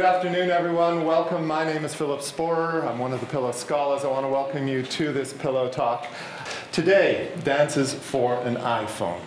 afternoon, everyone. Welcome. My name is Szporer. I'm one of the Pillow Scholars. I want to welcome you to this Pillow Talk. Today, dances for an iPhone.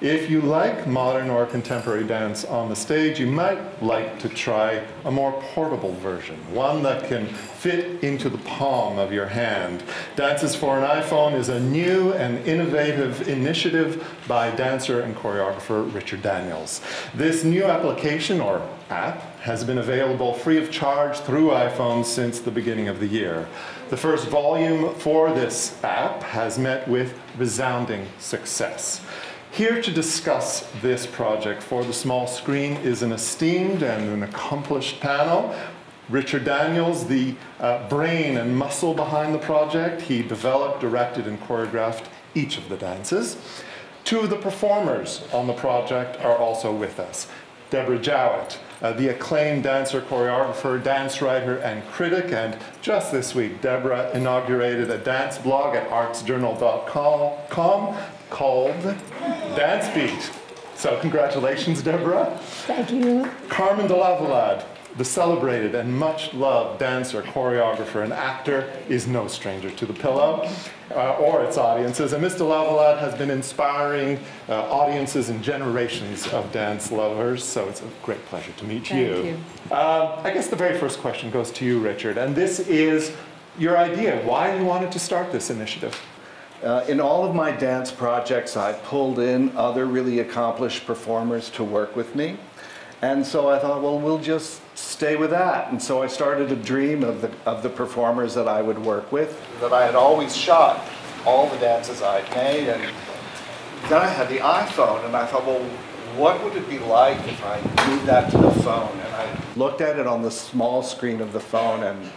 If you like modern or contemporary dance on the stage, you might like to try a more portable version, one that can fit into the palm of your hand. Dances for an iPhone is a new and innovative initiative by dancer and choreographer Richard Daniels. This new application, or app, has been available free of charge through iPhone since the beginning of the year. The first volume for this app has met with resounding success. Here to discuss this project for the small screen is an esteemed and an accomplished panel. Richard Daniels, the brain and muscle behind the project. He developed, directed, and choreographed each of the dances. Two of the performers on the project are also with us. Deborah Jowitt, the acclaimed dancer, choreographer, dance writer, and critic. And just this week, Deborah inaugurated a dance blog at artsjournal.com called Dance Beat. So congratulations, Deborah. Thank you. Carmen de Lavallade, the celebrated and much loved dancer, choreographer, and actor, is no stranger to the Pillow or its audiences. And Miss de Lavallade has been inspiring audiences and generations of dance lovers, so it's a great pleasure to meet you. Thank you. I guess the very first question goes to you, Richard, and this is your idea, why you wanted to start this initiative. In all of my dance projects, I pulled in other really accomplished performers to work with me. And so I thought, well, we'll just stay with that. And so I started a dream of the performers that I would work with, that I had always shot all the dances I'd made. And then I had the iPhone, and I thought, well, what would it be like if I moved that to the phone? And I looked at it on the small screen of the phone and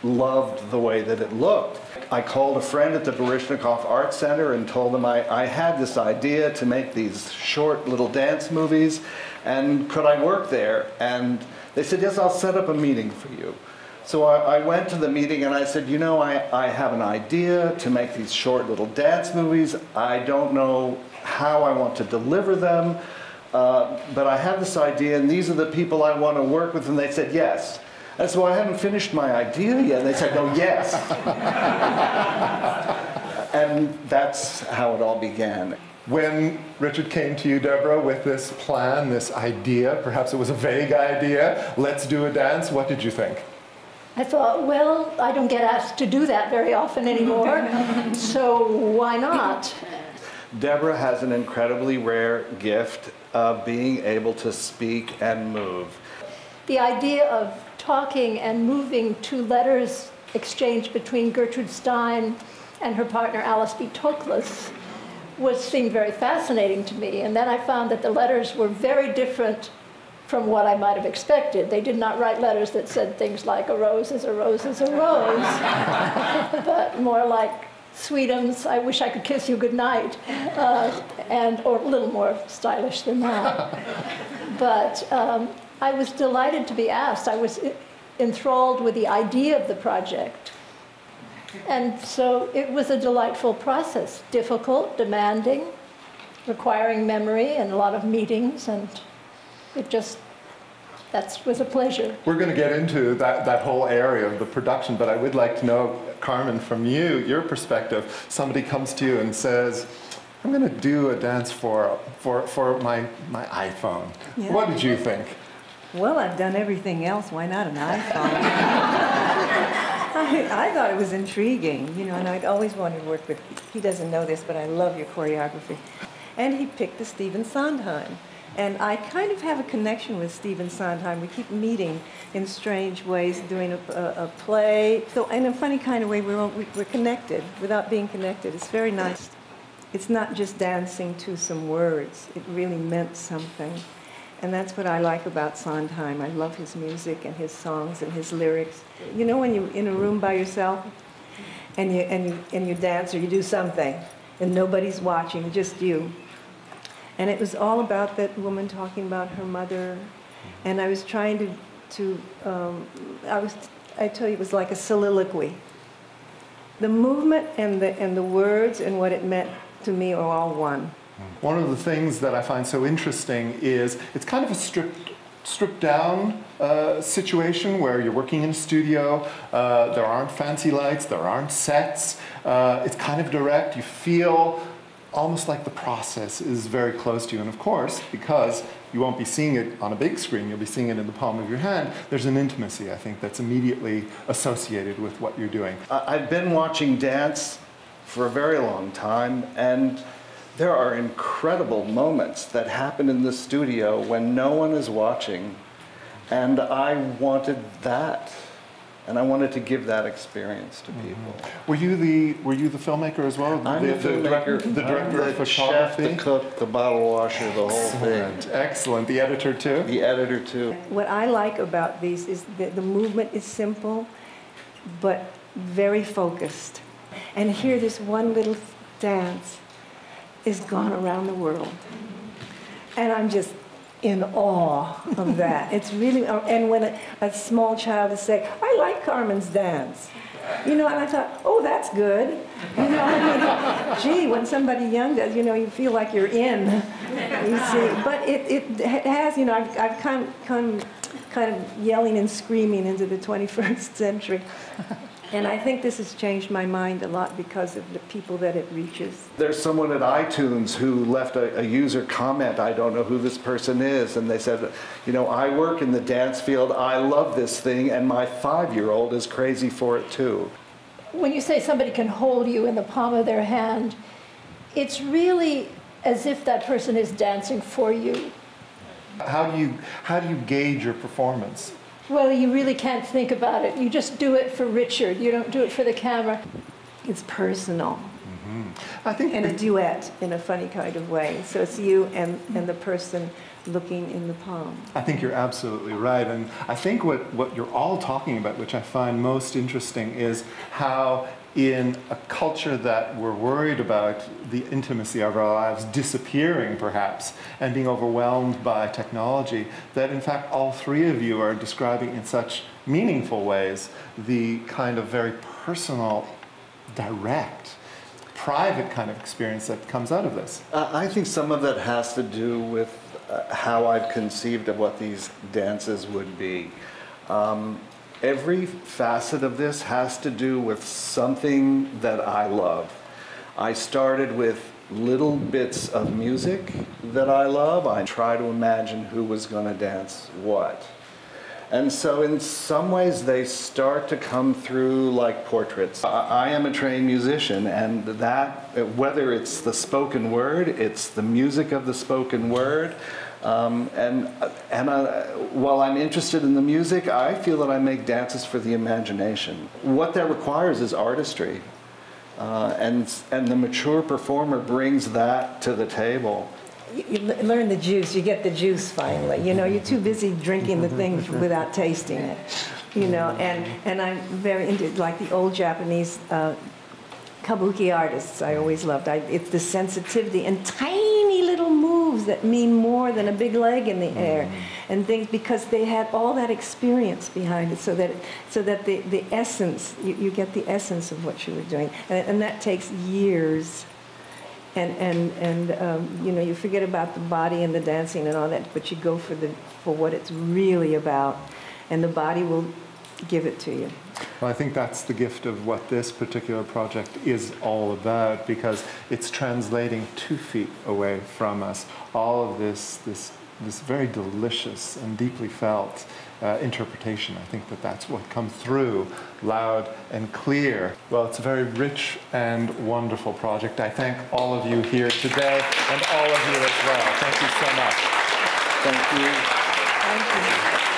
loved the way that it looked. I called a friend at the Baryshnikov Art Center and told them I had this idea to make these short little dance movies, and could I work there? And they said, yes, I'll set up a meeting for you. So I went to the meeting and I said, you know, I have an idea to make these short little dance movies. I don't know how I want to deliver them, but I have this idea, and these are the people I want to work with. And they said, yes. And so I hadn't finished my idea yet. They said, no, yes. And that's how it all began. When Richard came to you, Deborah, with this plan, this idea, perhaps it was a vague idea, let's do a dance, what did you think? I thought, well, I don't get asked to do that very often anymore, so why not? Deborah has an incredibly rare gift of being able to speak and move. The idea of talking and moving to letters exchanged between Gertrude Stein and her partner Alice B. Toklas seemed very fascinating to me. And then I found that the letters were very different from what I might have expected. They did not write letters that said things like, a rose is a rose is a rose, but more like, sweetums, I wish I could kiss you goodnight, or a little more stylish than that. But I was delighted to be asked. I was enthralled with the idea of the project. And so it was a delightful process, difficult, demanding, requiring memory and a lot of meetings, and that was a pleasure. We're going to get into that whole area of the production, but I would like to know, Carmen, from you, your perspective, somebody comes to you and says, I'm going to do a dance for my iPhone. Yeah. What did you think? Well, I've done everything else. Why not an iPhone? I thought it was intriguing, you know, and I'd always wanted to work with, he doesn't know this, but I love your choreography. And he picked the Stephen Sondheim. And I kind of have a connection with Stephen Sondheim. We keep meeting in strange ways, doing a play. So in a funny kind of way, we're connected without being connected. It's very nice. It's not just dancing to some words. It really meant something. And that's what I like about Sondheim. I love his music and his songs and his lyrics. You know when you're in a room by yourself and you dance or you do something and nobody's watching, just you. And it was all about that woman talking about her mother. And I was trying I tell you, it was like a soliloquy. The movement and the words and what it meant to me are all one. One of the things that I find so interesting is it's kind of a stripped stripped down situation where you're working in a studio. There aren't fancy lights, there aren't sets. It's kind of direct. You feel almost like the process is very close to you. And of course, because you won't be seeing it on a big screen, you'll be seeing it in the palm of your hand, there's an intimacy, I think, that's immediately associated with what you're doing. I've been watching dance for a very long time, and there are incredible moments that happen in the studio when no one is watching, and I wanted that. And I wanted to give that experience to people. Were you the filmmaker as well? I'm the filmmaker, the director of the photography? chef, the cook, the bottle washer, the whole thing. Excellent. The editor too? The editor too. What I like about these is that the movement is simple, but very focused. And here, this one little dance is gone around the world. And I'm just in awe of that. It's really, and when a small child is saying, I like Carmen's dance, you know, and I thought, oh, that's good. You know, I mean, gee, when somebody young does, you know, you feel like you're in, you see. But it has, you know, I've kind of yelling and screaming into the 21st century. And I think this has changed my mind a lot because of the people that it reaches. There's someone at iTunes who left a user comment, I don't know who this person is, and they said, you know, I work in the dance field, I love this thing, and my 5-year-old is crazy for it too. When you say somebody can hold you in the palm of their hand, it's really as if that person is dancing for you. How do you gauge your performance? Well, you really can't think about it. You just do it for Richard. You don't do it for the camera. It's personal. I think And a duet in a funny kind of way. So it's you and the person looking in the palm. I think you're absolutely right. And I think what you're all talking about, which I find most interesting, is how in a culture that we're worried about the intimacy of our lives disappearing perhaps and being overwhelmed by technology, that in fact all three of you are describing in such meaningful ways the kind of very personal, direct, private kind of experience that comes out of this. I think some of that has to do with how I've conceived of what these dances would be. Every facet of this has to do with something that I love. I started with little bits of music that I love. I try to imagine who was going to dance what. And so in some ways they start to come through like portraits. I am a trained musician, and that, whether it's the spoken word, it's the music of the spoken word, while I'm interested in the music, I feel that I make dances for the imagination. What that requires is artistry, and the mature performer brings that to the table. You learn the juice. You get the juice finally. You know, you're too busy drinking the thing without tasting it. You know, and I'm very into like the old Japanese kabuki artists. I always loved. It's the sensitivity and tiny little moves that mean more than a big leg in the air, and things, because they had all that experience behind it. So that the essence, you get the essence of what you were doing, and that takes years. And you know, you forget about the body and the dancing and all that, but you go for what it's really about, and the body will give it to you. Well, I think that's the gift of what this particular project is all about, because it's translating 2 feet away from us all of this very delicious and deeply felt interpretation. I think that's what comes through loud and clear. Well, it's a very rich and wonderful project. I thank all of you here today and all of you as well. Thank you so much. Thank you. Thank you.